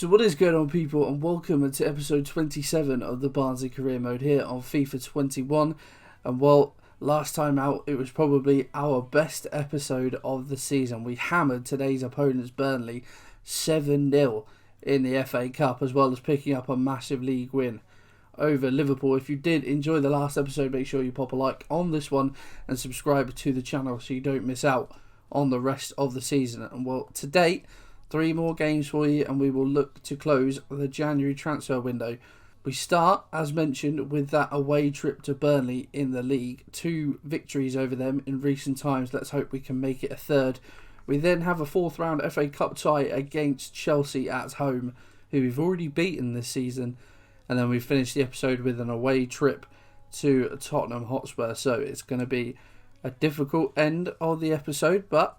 So what is going on, people, and welcome to episode 27 of the Barnsley career mode here on FIFA 21. And well, last time out it was probably our best episode of the season. We hammered today's opponents Burnley 7-0 in the FA Cup, as well as picking up a massive league win over Liverpool. If you did enjoy the last episode, make sure you pop a like on this one and subscribe to the channel so you don't miss out on the rest of the season. And well, to date, 3 more games for you, and we will look to close the January transfer window. We start, as mentioned, with that away trip to Burnley in the league. 2 victories over them in recent times. Let's hope we can make it a third. We then have a 4th round FA Cup tie against Chelsea at home, who we've already beaten this season. And then we finish the episode with an away trip to Tottenham Hotspur. So it's going to be a difficult end of the episode, but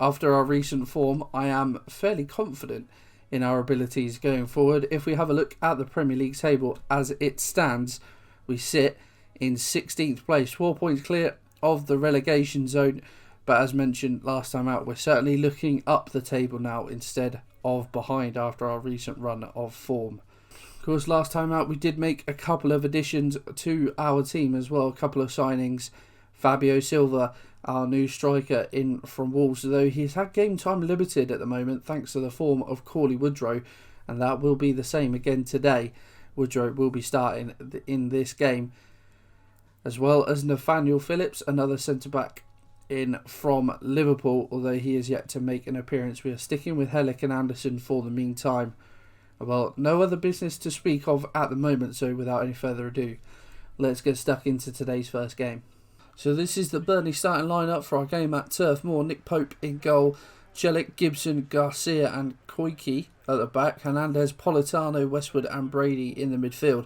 after our recent form, I am fairly confident in our abilities going forward. If we have a look at the Premier League table as it stands, we sit in 16th place, 4 points clear of the relegation zone. But as mentioned last time out, we're certainly looking up the table now instead of behind after our recent run of form. Of course, last time out we did make a couple of additions to our team as well, a couple of signings. Fabio Silva, our new striker in from Wolves, though he's had game time limited at the moment thanks to the form of Cauley Woodrow, and that will be the same again today. Woodrow will be starting in this game, as well as Nathaniel Phillips, another centre-back in from Liverpool, although he is yet to make an appearance. We are sticking with Hellick and Anderson for the meantime. Well, no other business to speak of at the moment, so without any further ado, let's get stuck into today's first game. So this is the Burnley starting lineup for our game at Turf Moor. Nick Pope in goal, Celik, Gibson, Garcia and Koike at the back, Hernandez, Politano, Westwood and Brady in the midfield,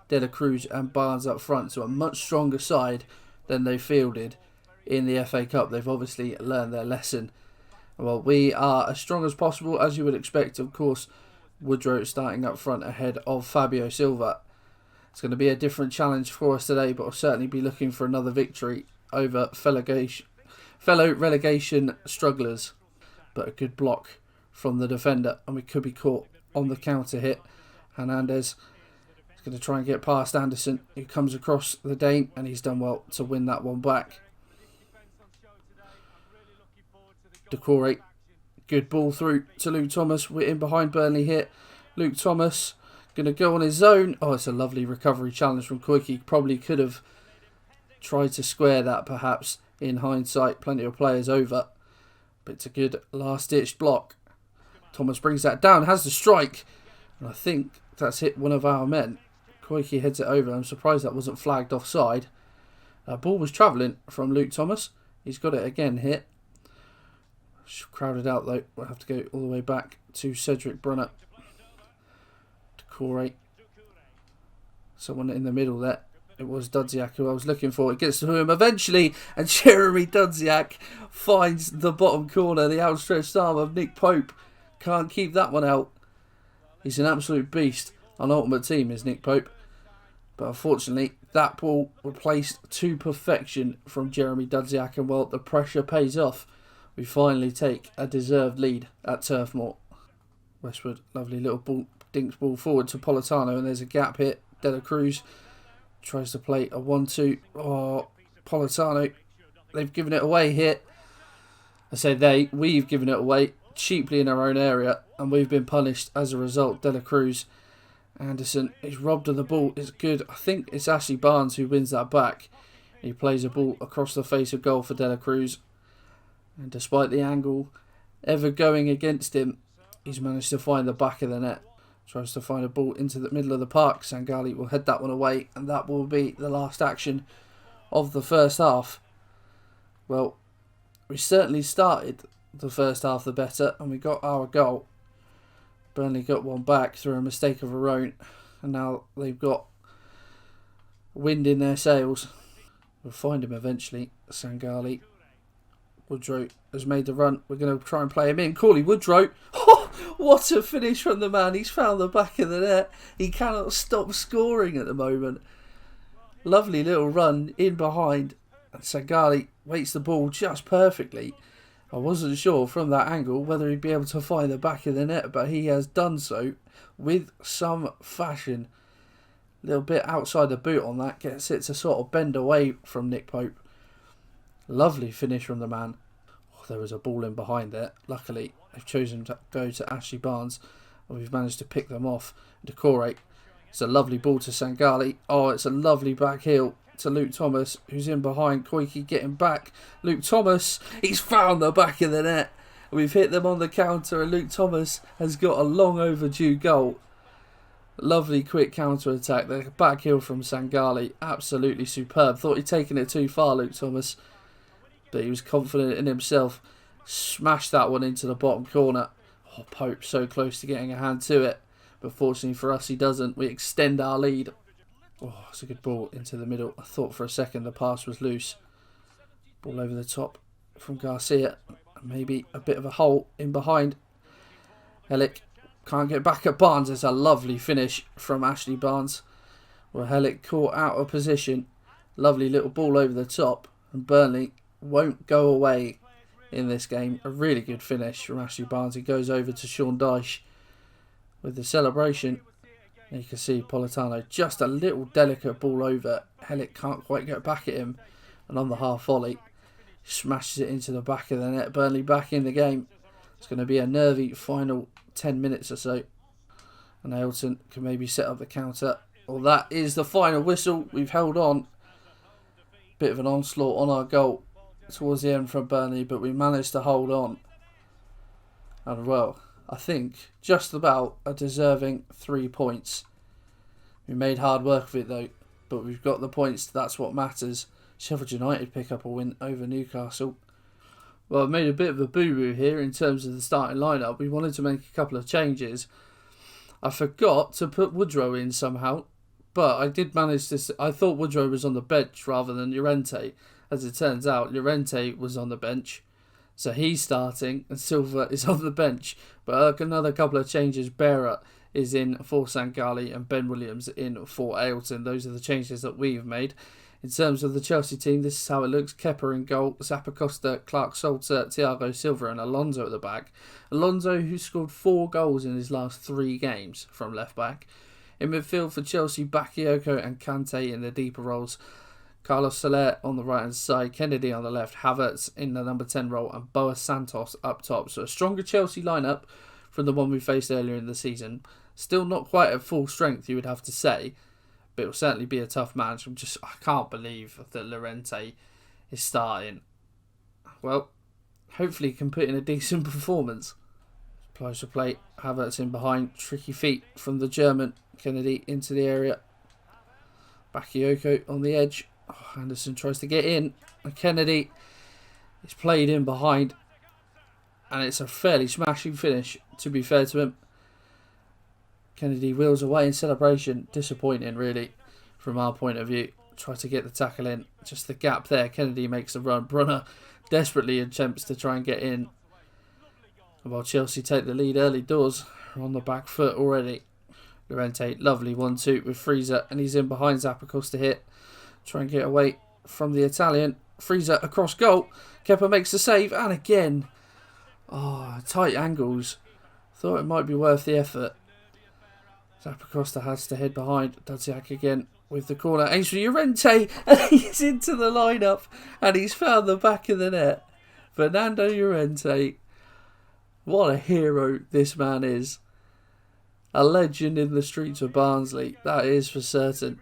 De La Cruz and Barnes up front. So a much stronger side than they fielded in the FA Cup. They've obviously learned their lesson. Well, we are as strong as possible, as you would expect. Of course, Woodrow starting up front ahead of Fabio Silva. It's going to be a different challenge for us today, but I'll certainly be looking for another victory over fellow relegation strugglers. But a good block from the defender, and we could be caught on the counter hit. Hernandez is going to try and get past Anderson, who comes across the Dane, and he's done well to win that one back. Decore, good ball through to Luke Thomas. We're in behind Burnley here. Luke Thomas going to go on his own. Oh, it's a lovely recovery challenge from Koike. Probably could have tried to square that perhaps in hindsight. Plenty of players over. But it's a good last-ditch block. Thomas brings that down, has the strike. And I think that's hit one of our men. Koike heads it over. I'm surprised that wasn't flagged offside. Ball was travelling from Luke Thomas. He's got it again hit. Crowded out though. We'll have to go all the way back to Cedric Brunner. Decore. Someone in the middle there. It was Dudziak who I was looking for. It gets to him eventually, and Jeremy Dudziak finds the bottom corner. The outstretched arm of Nick Pope can't keep that one out. He's an absolute beast. An ultimate team is Nick Pope. But unfortunately, that ball replaced to perfection from Jeremy Dudziak, and well, the pressure pays off. We finally take a deserved lead at Turf Moor. Westwood, lovely little ball, dinks ball forward to Politano, and there's a gap hit. De La Cruz tries to play a 1-2. Oh, Politano, they've given it away here. I say we've given it away cheaply in our own area, and we've been punished as a result. De La Cruz, Anderson is robbed of the ball. It's good. I think it's Ashley Barnes who wins that back. He plays a ball across the face of goal for De La Cruz. And despite the angle ever going against him, he's managed to find the back of the net. Tries to find a ball into the middle of the park. Sangali will head that one away, and that will be the last action of the first half. Well, we certainly started the first half the better, and we got our goal. Burnley got one back through a mistake of their own, and now they've got wind in their sails. We'll find him eventually. Sangali. Woodrow has made the run. We're going to try and play him in. Cauley Woodrow. Oh, what a finish from the man. He's found the back of the net. He cannot stop scoring at the moment. Lovely little run in behind. And Sangali waits the ball just perfectly. I wasn't sure from that angle whether he'd be able to find the back of the net, but he has done so with some fashion. A little bit outside the boot on that, gets it to sort of bend away from Nick Pope. Lovely finish from the man. Oh, there was a ball in behind there. Luckily, they've chosen to go to Ashley Barnes, and we've managed to pick them off. Decore. It's a lovely ball to Sangali. Oh, it's a lovely back heel to Luke Thomas, who's in behind. Koike getting back. Luke Thomas, he's found the back of the net. We've hit them on the counter, and Luke Thomas has got a long overdue goal. Lovely quick counter attack. The back heel from Sangali, absolutely superb. Thought he'd taken it too far, Luke Thomas, but he was confident in himself. Smashed that one into the bottom corner. Oh, Pope so close to getting a hand to it, but fortunately for us he doesn't. We extend our lead. Oh, it's a good ball into the middle. I thought for a second the pass was loose. Ball over the top from Garcia. Maybe a bit of a hole in behind. Helic can't get back at Barnes. It's a lovely finish from Ashley Barnes. Well, Helic caught out of position. Lovely little ball over the top. And Burnley won't go away in this game. A really good finish from Ashley Barnes. He goes over to Sean Dyche with the celebration. And you can see Politano, just a little delicate ball over. Helic can't quite get back at him. And on the half volley, smashes it into the back of the net. Burnley back in the game. It's going to be a nervy final 10 minutes or so. And Ailton can maybe set up the counter. Well, that is the final whistle. We've held on. Bit of an onslaught on our goal towards the end from Burnley, but we managed to hold on. And well, I think just about a deserving 3 points. We made hard work of it though, but we've got the points. That's what matters. Sheffield United pick up a win over Newcastle. Well, I've made a bit of a boo-boo here in terms of the starting lineup. We wanted to make a couple of changes. I forgot to put Woodrow in somehow, but I did manage to. I thought Woodrow was on the bench rather than Llorente. As it turns out, Llorente was on the bench, so he's starting and Silva is on the bench. But another couple of changes. Berra is in for Sangali and Ben Williams in for Ailton. Those are the changes that we've made. In terms of the Chelsea team, this is how it looks. Kepa in goal, Zappacosta, Clark Salter, Thiago Silva and Alonso at the back. Alonso, who scored 4 goals in his last 3 games from left back. In midfield for Chelsea, Bakayoko and Kante in the deeper roles. Carlos Soler on the right hand side, Kennedy on the left, Havertz in the number 10 role and Boas Santos up top. So a stronger Chelsea lineup from the one we faced earlier in the season. Still not quite at full strength, you would have to say. But it will certainly be a tough match. I can't believe that Llorente is starting. Well, hopefully he can put in a decent performance. Applies to play. Havertz in behind. Tricky feet from the German. Kennedy into the area. Bakayoko on the edge. Oh, Anderson tries to get in. And Kennedy is played in behind. And it's a fairly smashing finish, to be fair to him. Kennedy wheels away in celebration. Disappointing, really, from our point of view. Try to get the tackle in. Just the gap there. Kennedy makes the run. Brunner desperately attempts to try and get in. While Chelsea take the lead early doors. We're on the back foot already. Llorente, lovely 1-2 with Freezer. And he's in behind Zappacosta here. Try and get away from the Italian. Freezer across goal. Kepa makes the save. And again. Oh, tight angles. Thought it might be worth the effort. Zappacosta has to head behind. Dudziak again with the corner. Aims for Llorente. And he's into the lineup. And he's found the back of the net. Fernando Llorente. What a hero this man is. A legend in the streets of Barnsley. That is for certain.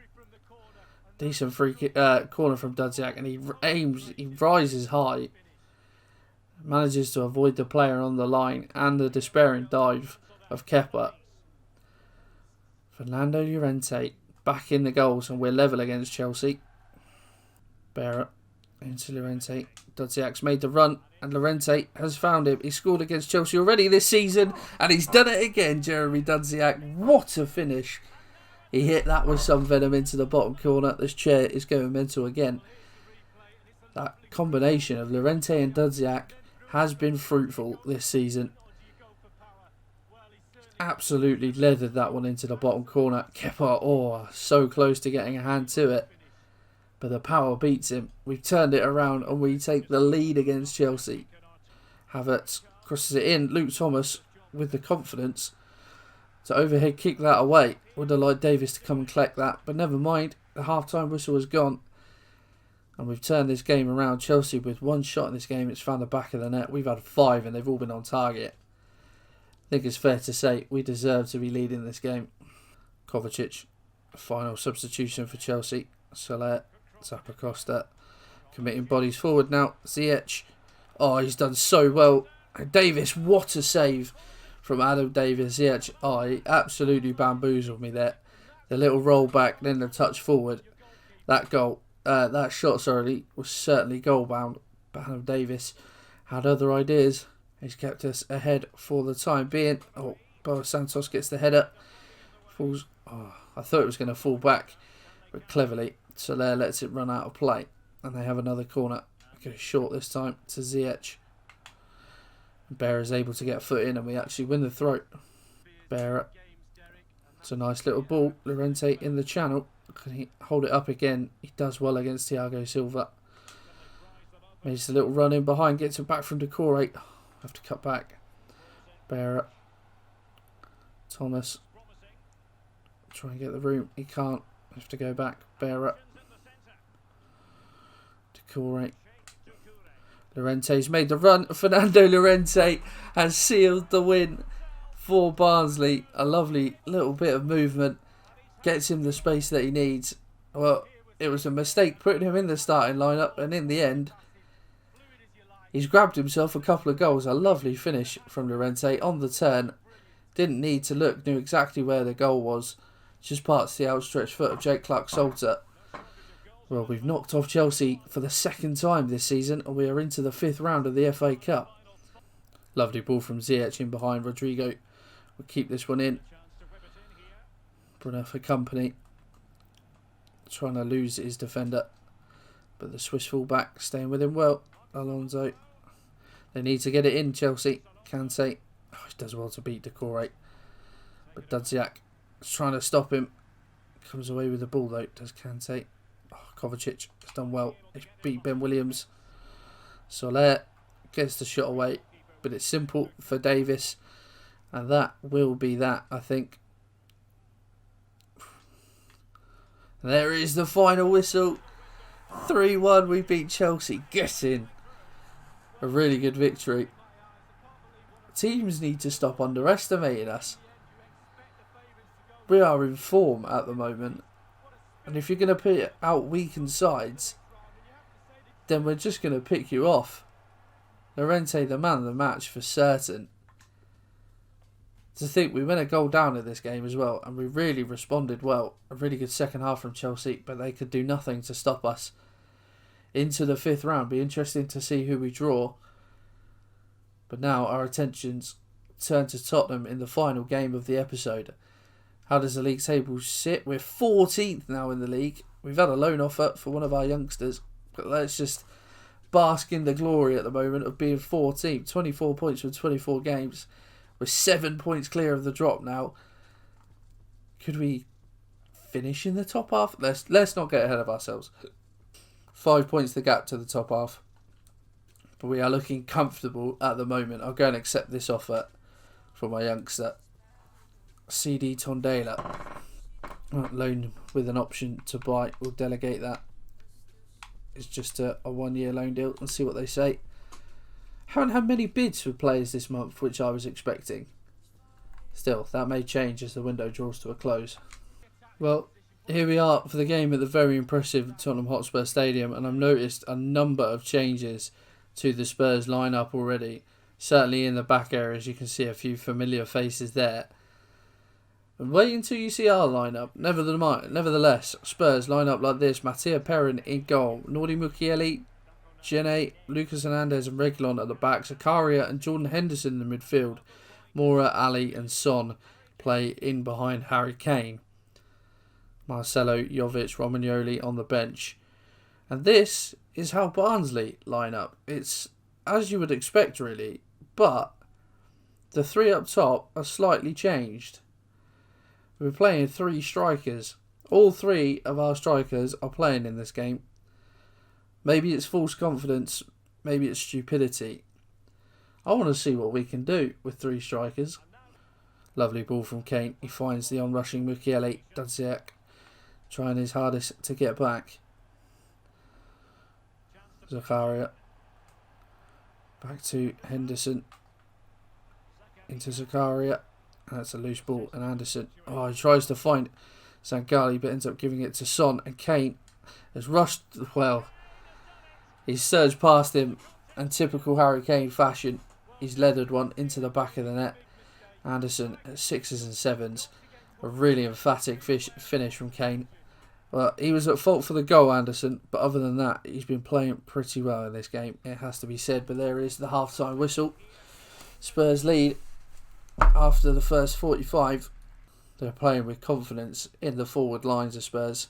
Decent free kick, corner from Dudziak. And he rises high. Manages to avoid the player on the line. And the despairing dive of Kepa. Fernando Llorente back in the goals and we're level against Chelsea. Berra into Llorente. Dudziak's made the run and Llorente has found him. He scored against Chelsea already this season and he's done it again, Jeremy Dudziak. What a finish. He hit that with some venom into the bottom corner. This chair is going mental again. That combination of Llorente and Dudziak has been fruitful this season. Absolutely leathered that one into the bottom corner. Kepa, so close to getting a hand to it. But the power beats him. We've turned it around and we take the lead against Chelsea. Havertz crosses it in. Luke Thomas with the confidence to overhead kick that away. Would have liked Davis to come and collect that, but never mind. The half-time whistle has gone. And we've turned this game around. Chelsea with one shot in this game, it's found the back of the net. We've had 5 and they've all been on target. I think it's fair to say we deserve to be leading this game. Kovacic, final substitution for Chelsea. Soler, Zappacosta, committing bodies forward now. Ziyech, oh, he's done so well. Davis, what a save from Adam Davis. Ziyech, oh, he absolutely bamboozled me there. The little roll back, then the touch forward. That shot, was certainly goal bound. But Adam Davis had other ideas. He's kept us ahead for the time being. Oh, Boa Santos gets the header. Falls. Oh, I thought it was going to fall back, but cleverly Soler lets it run out of play, and they have another corner. Goes short this time to Ziyech. Bear is able to get a foot in, and we actually win the throw. Bear. It's a nice little ball. Llorente in the channel. Can he hold it up again? He does well against Thiago Silva. Makes a little run in behind. Gets it back from Decore. Have to cut back. Bear. Thomas. Try and get the room. He can't. Have to go back. Bear. Decore. Llorente's made the run. Fernando Llorente has sealed the win for Barnsley. A lovely little bit of movement. Gets him the space that he needs. Well, it was a mistake putting him in the starting lineup, and in the end, he's grabbed himself a couple of goals. A lovely finish from Llorente on the turn. Didn't need to look. Knew exactly where the goal was. Just past the outstretched foot of Jake Clark-Salter. Well, we've knocked off Chelsea for the second time this season, and we are into the 5th round of the FA Cup. Lovely ball from Ziyech in behind. Rodrigo will keep this one in. Brunner for company. Trying to lose his defender. But the Swiss fullback staying with him well. Alonso. They need to get it in, Chelsea. Kante. Oh, he does well to beat Decore. But Dudziak is trying to stop him. Comes away with the ball though, does Kante. Oh, Kovacic has done well. He's beat Ben Williams. Soler gets the shot away. But it's simple for Davis. And that will be that, I think. There is the final whistle. 3-1, we beat Chelsea. Get in. A really good victory. Teams need to stop underestimating us. We are in form at the moment. And if you're going to put out weakened sides, then we're just going to pick you off. Llorente, the man of the match for certain. To think we went a goal down in this game as well, and we really responded well. A really good second half from Chelsea, but they could do nothing to stop us into the 5th round. Be interesting to see who we draw. But now our attentions turn to Tottenham in the final game of the episode. How does the league table sit? We're 14th now in the league. We've had a loan offer for one of our youngsters, but let's just bask in the glory at the moment of being 14th. 24 points from 24 games. We're 7 points clear of the drop now. Could we finish in the top half? Let's not get ahead of ourselves. 5 points the gap to the top half. But we are looking comfortable at the moment. I'll go and accept this offer from my youngster. CD Tondela. Loan with an option to buy. We'll delegate that. It's just a 1-year loan deal and see what they say. Haven't had many bids for players this month, which I was expecting. Still, that may change as the window draws to a close. Well, here we are for the game at the very impressive Tottenham Hotspur Stadium, and I've noticed a number of changes to the Spurs lineup already. Certainly in the back areas, you can see a few familiar faces there. And wait until you see our lineup. Nevertheless, Spurs line up like this. Mattia Perrin in goal. Nordi Mukiele, Jene, Lucas Hernandez and Reguilon at the back. Zakaria and Jordan Henderson in the midfield. Mora, Ali and Son play in behind Harry Kane. Marcelo, Jovic, Romagnoli on the bench. And this is how Barnsley line up. It's as you would expect really, but the 3 up top are slightly changed. We're playing 3 strikers. All 3 of our strikers are playing in this game. Maybe it's false confidence, maybe it's stupidity. I want to see what we can do with 3 strikers. Lovely ball from Kane. He finds the onrushing Mukiele. Dadziak trying his hardest to get back. Zakaria. Back to Henderson. Into Zakaria. And that's a loose ball. And Anderson. Oh, he tries to find Sangali but ends up giving it to Son. And Kane has rushed. Well, he's surged past him. And typical Harry Kane fashion, he's leathered one into the back of the net. Anderson at 6s and 7s. A really emphatic finish from Kane. Well, he was at fault for the goal, Anderson, but other than that, he's been playing pretty well in this game, it has to be said. But there is the half-time whistle. Spurs lead after the first 45. They're playing with confidence in the forward lines of Spurs.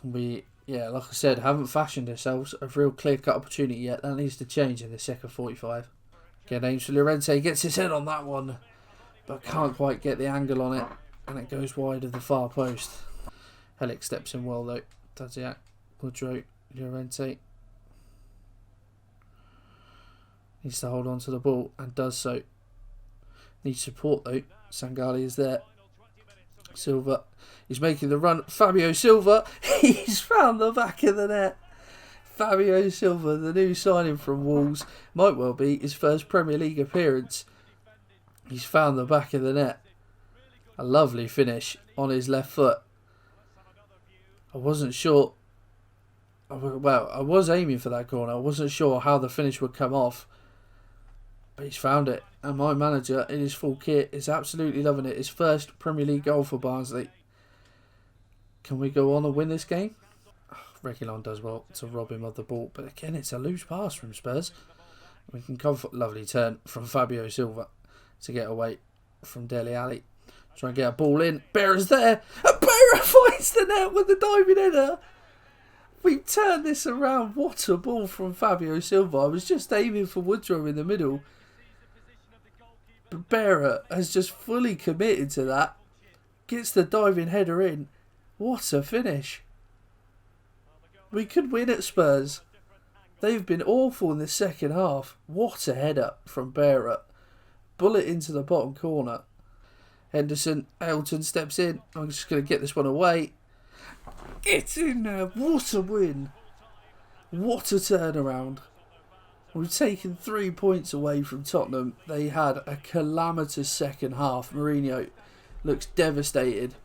Like I said, haven't fashioned ourselves a real clear-cut opportunity yet. That needs to change in the second 45. Again, aims for Llorente, gets his head on that one, but can't quite get the angle on it, and it goes wide of the far post. Helic steps in well though. Dadziak, Woodrow, Llorente. Needs to hold on to the ball and does so. Needs support though. Sangali is there. Silva. He's making the run. Fabio Silva. He's found the back of the net. Fabio Silva, the new signing from Wolves. Might well be his first Premier League appearance. He's found the back of the net. A lovely finish on his left foot. I wasn't sure. Well, I was aiming for that corner. I wasn't sure how the finish would come off. But he's found it. And my manager, in his full kit, is absolutely loving it. His first Premier League goal for Barnsley. Can we go on and win this game? Reguilon does well to rob him of the ball. But again, it's a loose pass from Spurs. We can come for a lovely turn from Fabio Silva to get away from Dele Alli. Try and get a ball in. Berra's there. And Berra finds the net with the diving header. We've turned this around. What a ball from Fabio Silva. I was just aiming for Woodrow in the middle. But Berra has just fully committed to that. Gets the diving header in. What a finish. We could win at Spurs. They've been awful in the second half. What a header from Berra. Bullet into the bottom corner. Henderson, Elton steps in. I'm just going to get this one away. It's in there. What a win. What a turnaround. We've taken 3 points away from Tottenham. They had a calamitous second half. Mourinho looks devastated.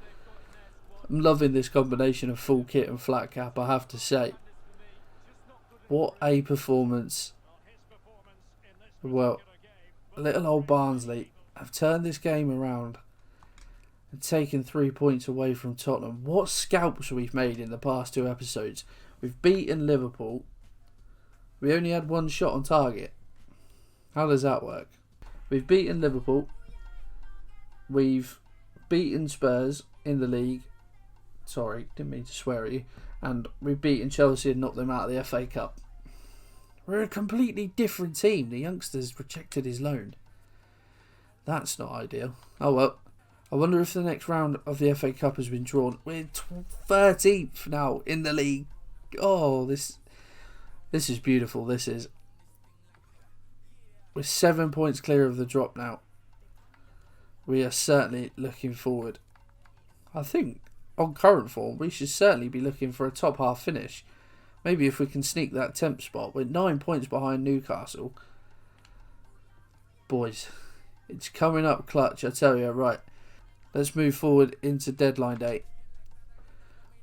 I'm loving this combination of full kit and flat cap, I have to say. What a performance. Well, little old Barnsley have turned this game around and taken 3 points away from Tottenham. What scalps we've made in the past 2 episodes. We've beaten Liverpool. We only had 1 shot on target. How does that work? We've beaten Liverpool. We've beaten Spurs in the league. Sorry, didn't mean to swear at you. And we've beaten Chelsea and knocked them out of the FA Cup. We're a completely different team. The youngsters rejected his loan. That's not ideal. Oh well. I wonder if the next round of the FA Cup has been drawn. We're 13th now in the league. Oh, this is beautiful. This is. We're 7 points clear of the drop now. We are certainly looking forward. I think on current form, we should certainly be looking for a top half finish. Maybe if we can sneak that 10th spot. We're 9 points behind Newcastle. Boys, it's coming up clutch, I tell you. Right, let's move forward into deadline day.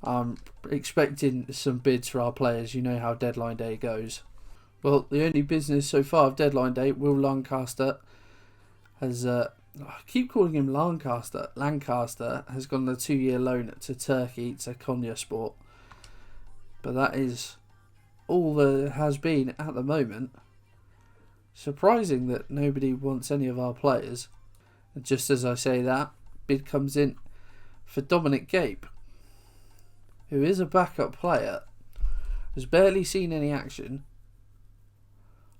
I'm expecting some bids for our players. You know how deadline day goes. Well, the only business so far of deadline day, Will Lancaster has... I keep calling him Lancaster. Lancaster has gone on a 2-year loan to Turkey, to Konyaspor. But that is all there has been at the moment. Surprising that nobody wants any of our players. And just as I say that, bid comes in for Dominic Gape, who is a backup player, has barely seen any action.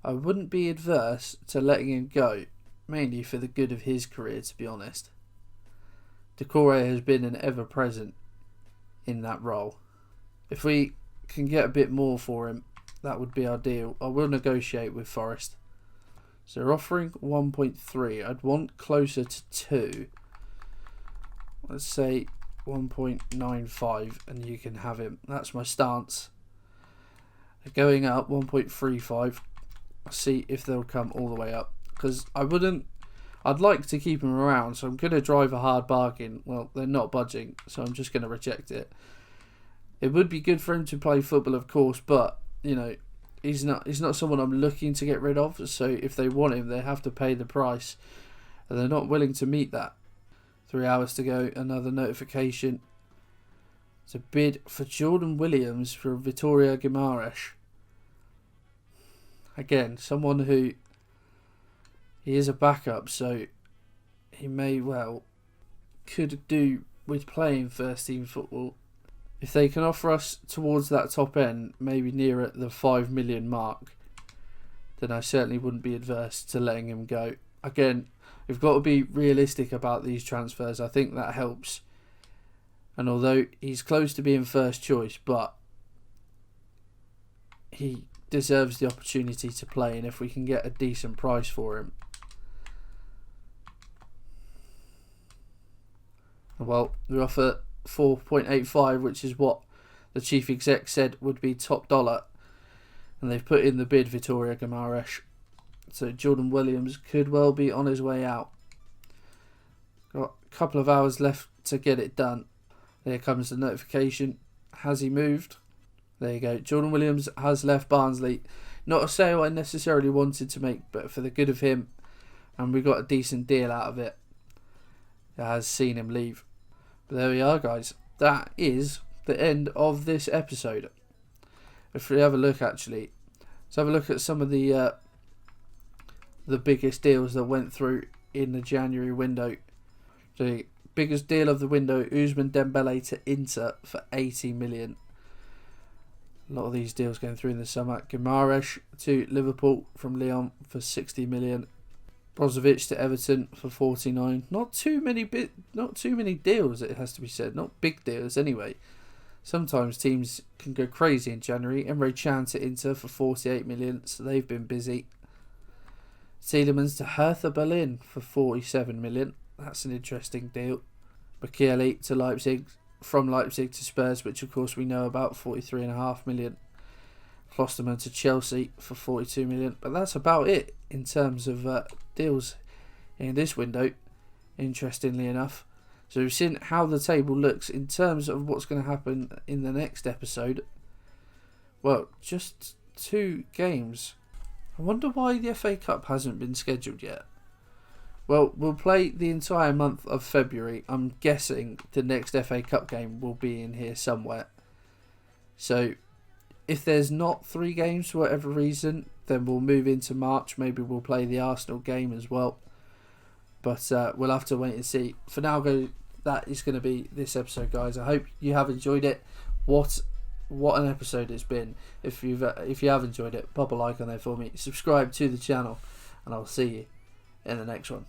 I wouldn't be adverse to letting him go, mainly for the good of his career, to be honest. Decore has been an ever-present in that role. If we can get a bit more for him, that would be our deal. I will negotiate with Forest. So they're offering 1.3. I'd want closer to 2. Let's say 1.95 and you can have him. That's my stance. They're going up 1.35. I'll see if they'll come all the way up. Because I'd like to keep him around, so I'm going to drive a hard bargain. Well, they're not budging, so I'm just going to reject it. It would be good for him to play football, of course, but, you know, he's not someone I'm looking to get rid of. So if they want him, they have to pay the price. And they're not willing to meet that. 3 hours to go, another notification. It's a bid for Jordan Williams for Vitória Guimarães. Again, someone who... He is a backup, so he may well could do with playing first team football. If they can offer us towards that top end, maybe near at the 5 million mark, then I certainly wouldn't be adverse to letting him go. Again, we've got to be realistic about these transfers. I think that helps. And although he's close to being first choice, but he deserves the opportunity to play, and if we can get a decent price for him, well, we offer 4.85, which is what the chief exec said would be top dollar. And they've put in the bid Vitória Guimarães. So Jordan Williams could well be on his way out. Got a couple of hours left to get it done. There comes the notification. Has he moved? There you go. Jordan Williams has left Barnsley. Not a sale I necessarily wanted to make, but for the good of him. And we got a decent deal out of it. It has seen him leave. But there we are, guys. That is the end of this episode. If we have a look, actually, let's have a look at some of the biggest deals that went through in the January window. The biggest deal of the window: Ousmane Dembele to Inter for 80 million. A lot of these deals going through in the summer. Guimarães to Liverpool from Lyon for 60 million. Brozovic to Everton for 49. Not too many deals, it has to be said. Not big deals anyway. Sometimes teams can go crazy in January. Emre Can to Inter for 48 million, so they've been busy. Tielemans to Hertha Berlin for 47 million. That's an interesting deal. Bekele to Leipzig, from Leipzig to Spurs, which of course we know about, 43.5 million. Klosterman to Chelsea for 42 million. But that's about it in terms of deals in this window, interestingly enough. So we've seen how the table looks in terms of what's going to happen in the next episode. Well, just 2 games. I wonder why the FA Cup hasn't been scheduled yet. Well, we'll play the entire month of February. I'm guessing the next FA Cup game will be in here somewhere. So if there's not 3 games for whatever reason, then we'll move into March. Maybe we'll play the Arsenal game as well. But we'll have to wait and see. For now, that is going to be this episode, guys. I hope you have enjoyed it. What an episode it's been. If you have enjoyed it, pop a like on there for me. Subscribe to the channel, and I'll see you in the next one.